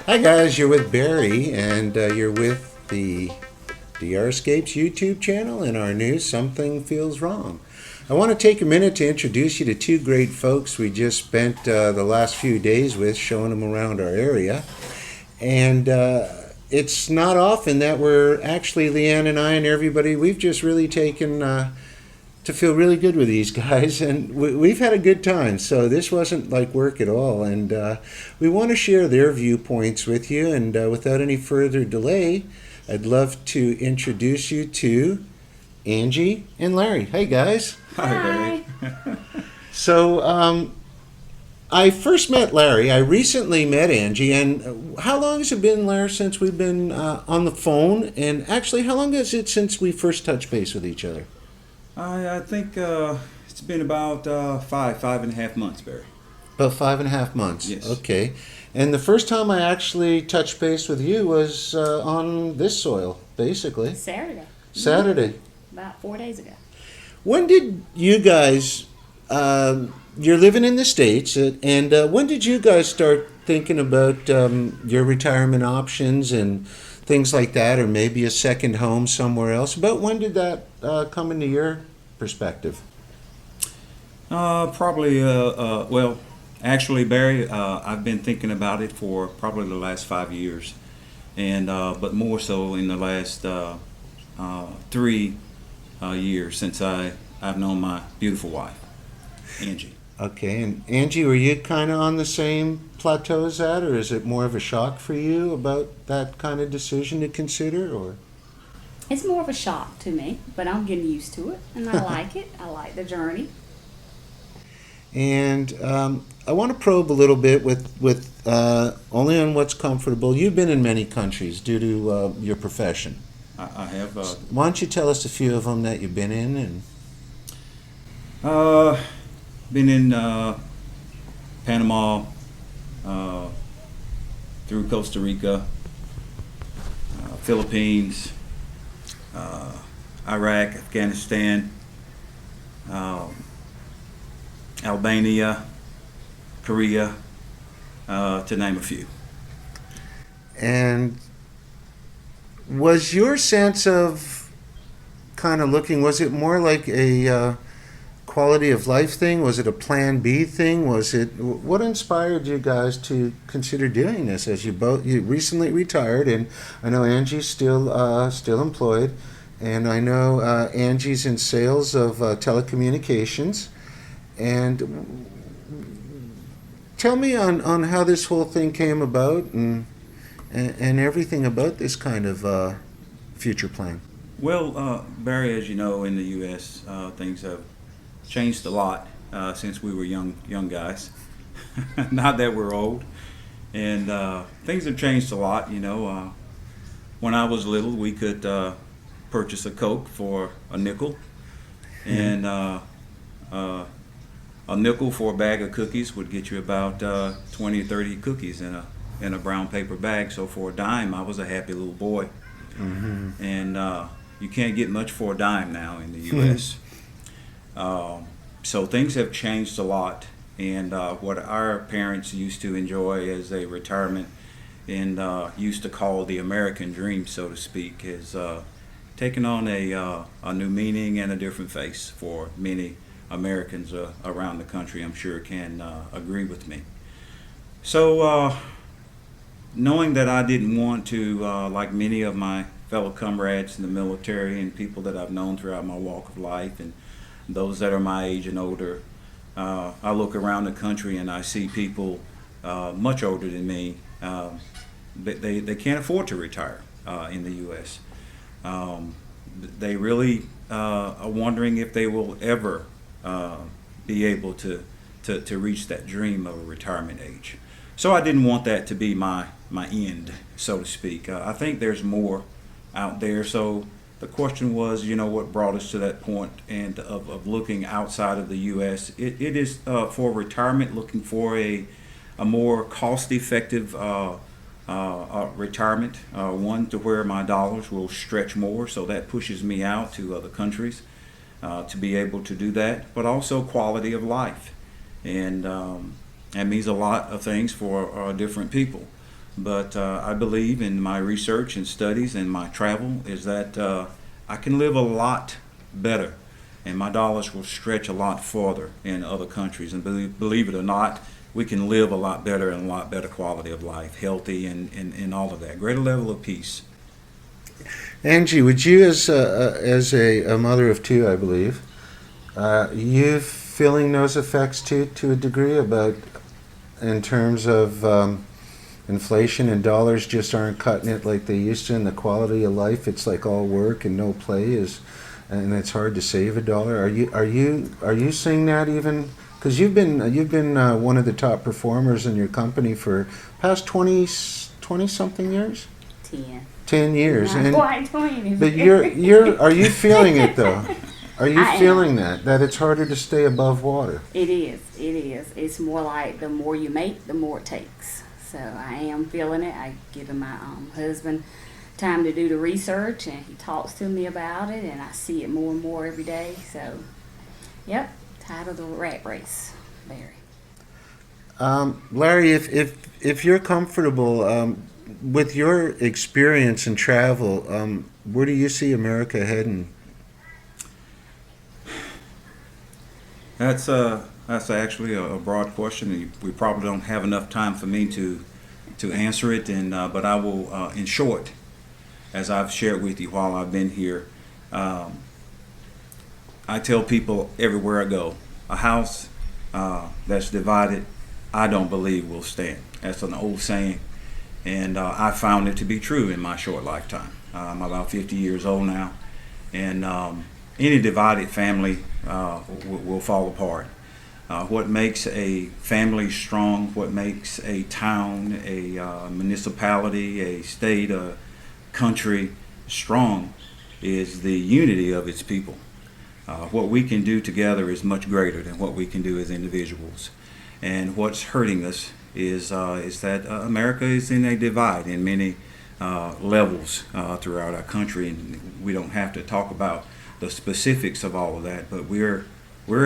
Hi guys, you're with Barry, and you're with the drescapes YouTube channel and our new Something Feels Wrong. I want to take a minute to introduce you to two great folks we just spent the last few days with, showing them around our area. And it's not often that we're actually, Leanne and I and everybody, we've just really taken to feel really good with these guys, and we've had a good time. So this wasn't like work at all, and we want to share their viewpoints with you. And without any further delay, I'd love to introduce you to Angie and Larry. Hey guys. Hi. So I first met Larry. I recently met Angie. And how long has it been, Larry, since we've been on the phone? And actually, how long is it since we first touched base with each other? I think it's been about 5.5 months, Barry. About 5.5 months. Yes. Okay. And the first time I actually touched base with you was on this soil, basically. Saturday. About 4 days ago. When did you guys, you're living in the States, and when did you guys start thinking about your retirement options and things like that, or maybe a second home somewhere else? About when did that come into your perspective? Probably, well, actually, Barry, I've been thinking about it for probably the last 5 years, and but more so in the last 3 years since I've known my beautiful wife, Angie. Okay, and Angie, were you kind of on the same plateau as that, or is it more of a shock for you about that kind of decision to consider, or? It's more of a shock to me, but I'm getting used to it, and I like it. I like the journey. And I want to probe a little bit with only on what's comfortable. You've been in many countries due to your profession. I have. Why don't you tell us a few of them that you've been in? Been in Panama, through Costa Rica, Philippines, Iraq, Afghanistan, Albania, Korea, to name a few. And was your sense of kind of looking, was it more like a quality of life thing? Was it a plan B thing? What inspired you guys to consider doing this, as you recently retired, and I know Angie's still employed, and I know Angie's in sales of telecommunications. And tell me on how this whole thing came about, and everything about this kind of future plan. Well, Barry, as you know, in the U.S., things have changed a lot since we were young guys. Not that we're old, and things have changed a lot. You know, when I was little, we could purchase a Coke for a nickel, and a nickel for a bag of cookies would get you about 20 or 30 cookies in a brown paper bag. So for a dime, I was a happy little boy. Mm-hmm. And you can't get much for a dime now in the U.S. So things have changed a lot, and what our parents used to enjoy as a retirement and used to call the American dream, so to speak, is taken on a new meaning and a different face for many Americans around the country. I'm sure can agree with me. So knowing that I didn't want to, like many of my fellow comrades in the military and people that I've known throughout my walk of life, and those that are my age and older, I look around the country and I see people much older than me. They can't afford to retire in the U.S. They really are wondering if they will ever be able to reach that dream of a retirement age. So I didn't want that to be my end, so to speak. I think there's more out there. So the question was, you know, what brought us to that point, and of looking outside of the U.S. It is for retirement, looking for a more cost-effective retirement, one to where my dollars will stretch more, so that pushes me out to other countries to be able to do that, but also quality of life. And that means a lot of things for different people. But I believe in my research and studies and my travel is that I can live a lot better, and my dollars will stretch a lot farther in other countries. And believe it or not, we can live a lot better and a lot better quality of life, healthy and all of that. Greater level of peace. Angie, would you, as a mother of two, I believe, you feeling those effects too, to a degree, about in terms of inflation and dollars just aren't cutting it like they used to, and the quality of life, it's like all work and no play and it's hard to save a dollar. Are you seeing that even? Because you've been one of the top performers in your company for past 20 something years. 10 years. Not And quite 20. but are you feeling it though? Are you feeling that it's harder to stay above water? It is. It's more like the more you make, the more it takes. So I am feeling it. I given my husband time to do the research, and he talks to me about it, and I see it more and more every day. So, yep, tired of the rat race. Very. Larry, if you're comfortable with your experience in travel, where do you see America heading? That's actually a broad question. We probably don't have enough time for me to answer it, but I will, in short, as I've shared with you while I've been here, I tell people everywhere I go, a house that's divided, I don't believe will stand. That's an old saying, and I found it to be true in my short lifetime. I'm about 50 years old now, and any divided family will fall apart. What makes a family strong, what makes a town, a municipality, a state, a country strong is the unity of its people. What we can do together is much greater than what we can do as individuals. And what's hurting us is that America is in a divide in many levels throughout our country, and we don't have to talk about the specifics of all of that, but we're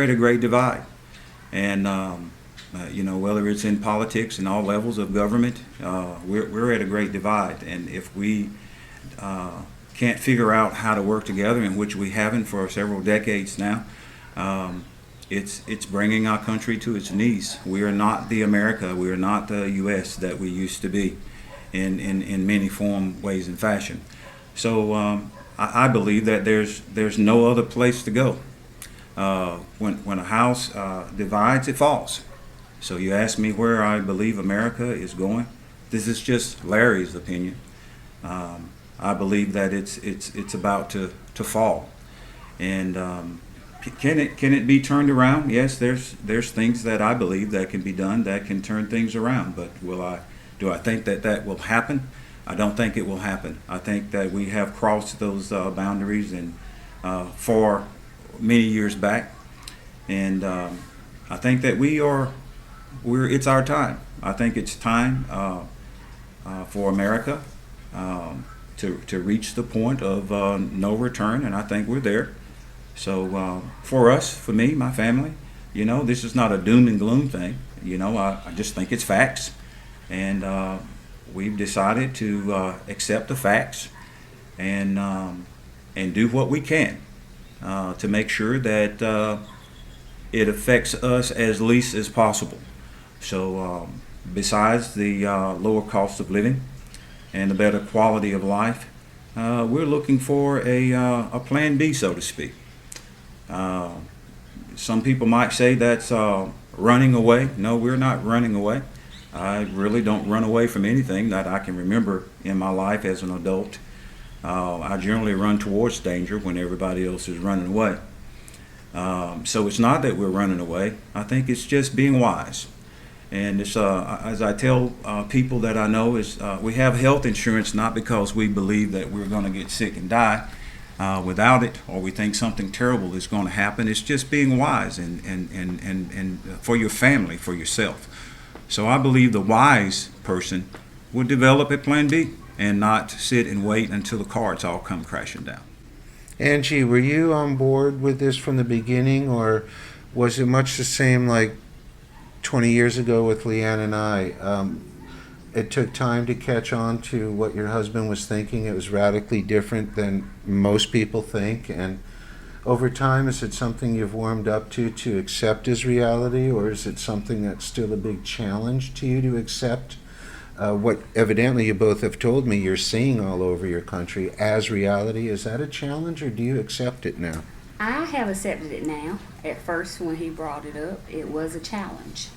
at a great divide. And whether it's in politics and all levels of government, we're at a great divide. And if we can't figure out how to work together, in which we haven't for several decades now, it's bringing our country to its knees. We are not the America, we are not the U.S. that we used to be in many form, ways, and fashion. So I believe that there's no other place to go. When a house divides, it falls. So you ask me where I believe America is going. This is just Larry's opinion. I believe that it's about to fall. And can it be turned around? Yes, there's things that I believe that can be done that can turn things around. But do I think that will happen? I don't think it will happen. I think that we have crossed those boundaries and for many years back, and I think that it's our time. I think it's time for America to reach the point of no return, and I think we're there. So for us, for me, my family, this is not a doom and gloom thing. I just think it's facts, and we've decided to accept the facts and do what we can to make sure that it affects us as least as possible. So besides the lower cost of living and the better quality of life, we're looking for a plan B, so to speak. Some people might say that's running away. No, we're not running away. I really don't run away from anything that I can remember in my life as an adult. I generally run towards danger when everybody else is running away. So it's not that we're running away. I think it's just being wise. And it's, as I tell people that I know, is we have health insurance not because we believe that we're going to get sick and die without it, or we think something terrible is going to happen. It's just being wise and for your family, for yourself. So I believe the wise person would develop a plan B and not sit and wait until the cards all come crashing down. Angie, were you on board with this from the beginning, or was it much the same like 20 years ago with Leanne and I? it took time to catch on to what your husband was thinking. It was radically different than most people think. And over time, is it something you've warmed up to accept as reality, or is it something that's still a big challenge to you to accept what evidently you both have told me you're seeing all over your country as reality? Is that a challenge, or do you accept it now? I have accepted it now. At first, when he brought it up, it was a challenge.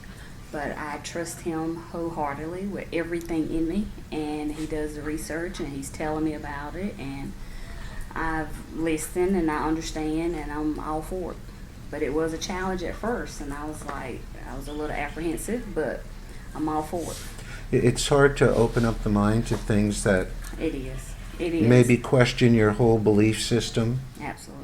But I trust him wholeheartedly with everything in me, and he does the research and he's telling me about it, and I've listened and I understand, and I'm all for it. But it was a challenge at first, and I was a little apprehensive, but I'm all for it. It's hard to open up the mind to things that It is. It is. maybe question your whole belief system. Absolutely.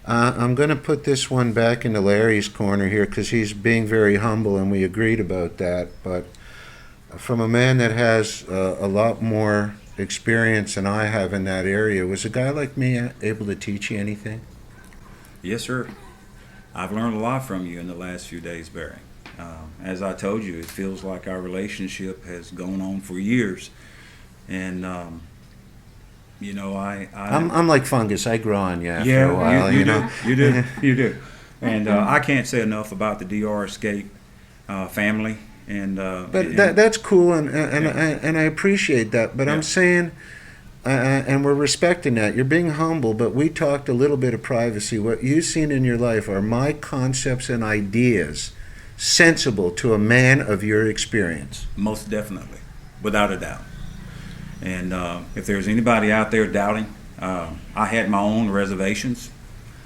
I'm going to put this one back into Larry's corner here because he's being very humble, and we agreed about that. But from a man that has a lot more experience than I have in that area, was a guy like me able to teach you anything? Yes, sir. I've learned a lot from you in the last few days, Barry. As I told you, it feels like our relationship has gone on for years. And, you know, I'm like fungus. I grow on you after yeah, a while. you do. And I can't say enough about the DR Escape family. And But that's cool, and I appreciate that. But Yeah. I'm saying, and we're respecting that. You're being humble, but we talked a little bit of privacy. What you've seen in your life are my concepts and ideas, sensible to a man of your experience. most definitely, without a doubt. And if there's anybody out there doubting, I had my own reservations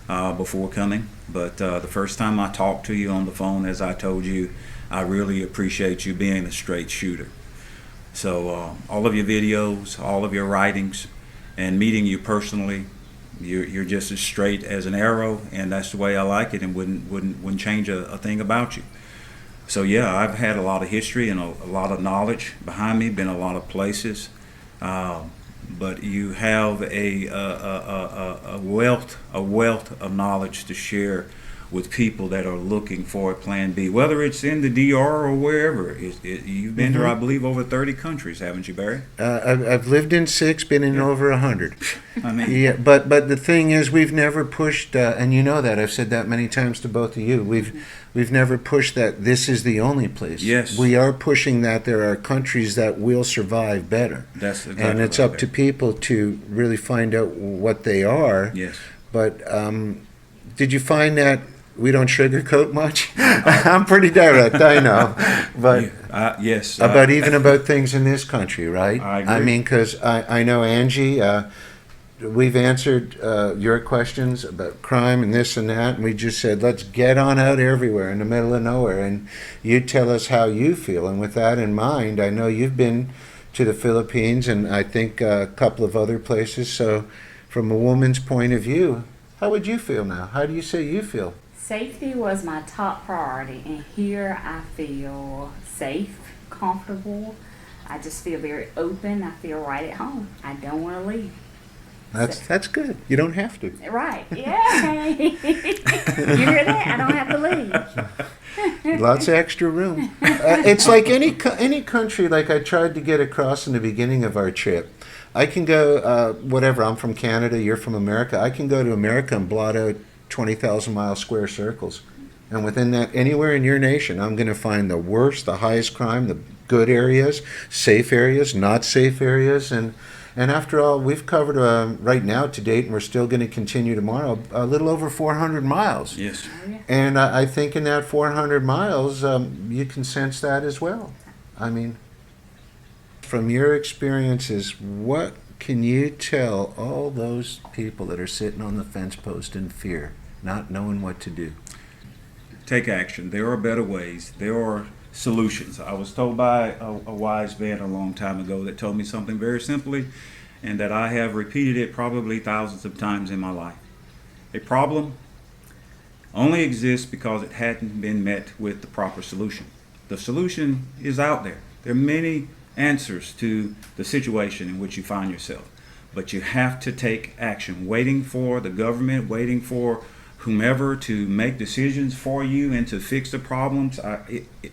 before coming. But the first time I talked to you on the phone, as I told you, I really appreciate you being a straight shooter. So all of your videos, all of your writings, and meeting you personally, you're just as straight as an arrow, and that's the way I like it, and wouldn't change a thing about you. So yeah, I've had a lot of history and a lot of knowledge behind me, been a lot of places, but you have a wealth of knowledge to share with people that are looking for a plan B, whether it's in the DR or wherever. You've been to, I believe, over 30 countries, haven't you, Barry? I've lived in 6, been in over 100. I mean, Yeah, but the thing is, we've never pushed, and you know that. I've said that many times to both of you. We've never pushed that this is the only place. Yes. We are pushing that there are countries that will survive better. that's exactly And it's right, up to Barry. people to really find out what they are. Yes. But did you find that we don't sugarcoat much? I'm pretty direct, I know. But Yes. even about things in this country, right? I agree. I mean, because I know, Angie, we've answered your questions about crime and this and that, and we just said, let's get on out everywhere in the middle of nowhere, and you tell us how you feel. And with that in mind, I know you've been to the Philippines and I think a couple of other places. So from a woman's point of view, how would you feel now? How do you say you feel? Safety was my top priority, and here I feel safe, comfortable. I just feel very open. I feel right at home. I don't want to leave. That's good. You don't have to. Right. Yay! You hear that? I don't have to leave. Lots of extra room. It's like any country. Like I tried to get across in the beginning of our trip. I can go whatever. I'm from Canada. You're from America. I can go to America and blot out 20,000-mile square circles, and within that, anywhere in your nation, I'm going to find the worst, the highest crime, the good areas, safe areas, not safe areas, and after all, we've covered right now to date, and we're still going to continue tomorrow, a little over 400 miles. Yes. And I think in that 400 miles, you can sense that as well. I mean, from your experiences, what can you tell all those people that are sitting on the fence post in fear, not knowing what to do? Take action. There are better ways. There are solutions. I was told by a wise man a long time ago that told me something very simply, and that I have repeated it probably thousands of times in my life. A problem only exists because it hadn't been met with the proper solution. The solution is out there. There are many answers to the situation in which you find yourself, but you have to take action. Waiting for the government, waiting for whomever to make decisions for you and to fix the problems,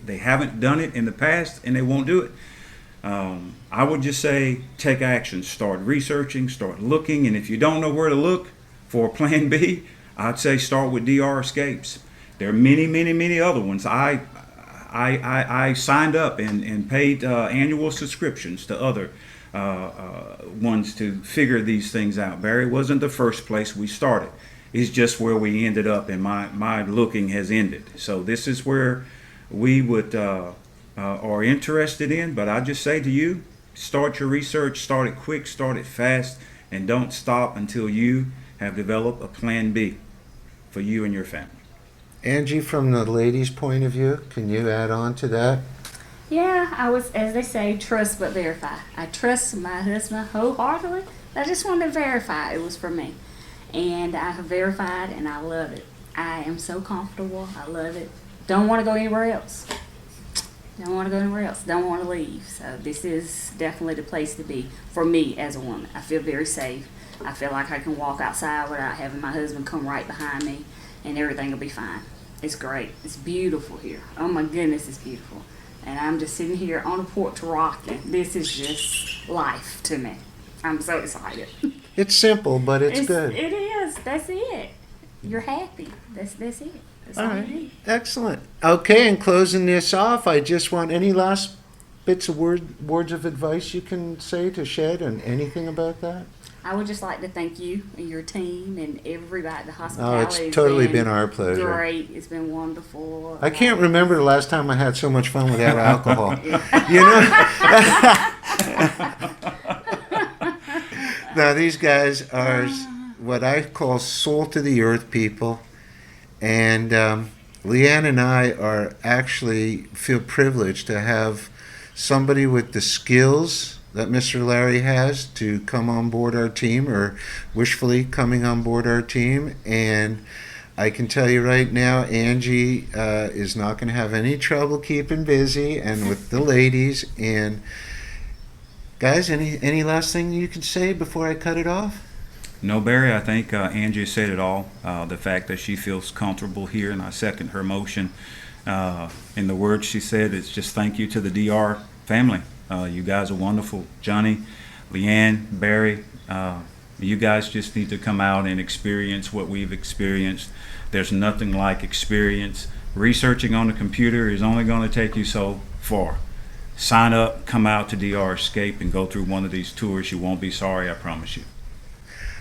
they haven't done it in the past, and they won't do it. I would just say take action. Start researching, start looking, and if you don't know where to look for plan B, I'd say start with DR Escapes. There are many, many, many other ones. I signed up and paid annual subscriptions to other ones to figure these things out. Barry wasn't the first place we started. It's just where we ended up, and my looking has ended. So this is where we would are interested in. But I just say to you, start your research, start it quick, start it fast, and don't stop until you have developed a plan B for you and your family. Angie, from the lady's point of view, can you add on to that? Yeah, I was, as they say, trust but verify. I trust my husband wholeheartedly. I just wanted to verify it was for me. And I have verified, and I love it. I am so comfortable. I love it. Don't want to go anywhere else. Don't want to go anywhere else. Don't want to leave. So this is definitely the place to be for me as a woman. I feel very safe. I feel like I can walk outside without having my husband come right behind me, and everything will be fine. It's great. It's beautiful here. Oh my goodness, it's beautiful. And I'm just sitting here on the porch rocking. This is just life to me. I'm so excited. It's simple, but it's good. It is. That's it. You're happy. That's it. That's all All you right. need. Excellent. Okay, and closing this off, I just want any last bits of words of advice you can say to shed on anything about that? I would just like to thank you and your team and everybody. The Oh, hospitality. it's totally been our pleasure. Great. It's been wonderful. I can't remember the last time I had so much fun without alcohol. You know? Now, these guys are what I call soul to the earth people. And Leanne and I are actually feel privileged to have somebody with the skills that Mr. Larry has to come on board our team, or wishfully coming on board our team. And I can tell you right now, Angie is not going to have any trouble keeping busy and with the ladies. And guys, any last thing you can say before I cut it off? No, Barry, I think Angie said it all. The fact that she feels comfortable here, and I second her motion. In the words she said, it's just thank you to the DR family. You guys are wonderful. Johnny, Leanne, Barry, you guys just need to come out and experience what we've experienced. There's nothing like experience. Researching on the computer is only going to take you so far. Sign up, come out to DR Escape, and go through one of these tours. You won't be sorry, I promise you.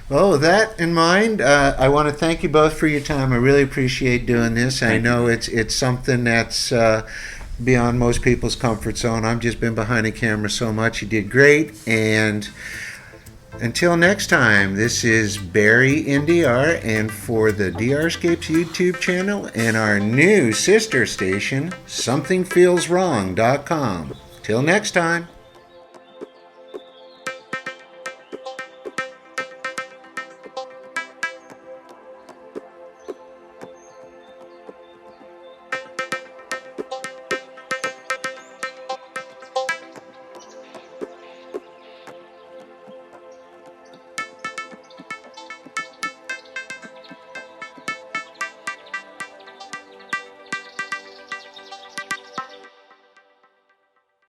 Well, with that in mind, I want to thank you both for your time. I really appreciate doing this. I know it's something that's beyond most people's comfort zone. I've just been behind the camera so much. You did great. And until next time, this is Barry in DR, and for the DR Escapes YouTube channel and our new sister station, somethingfeelswrong.com. Till next time.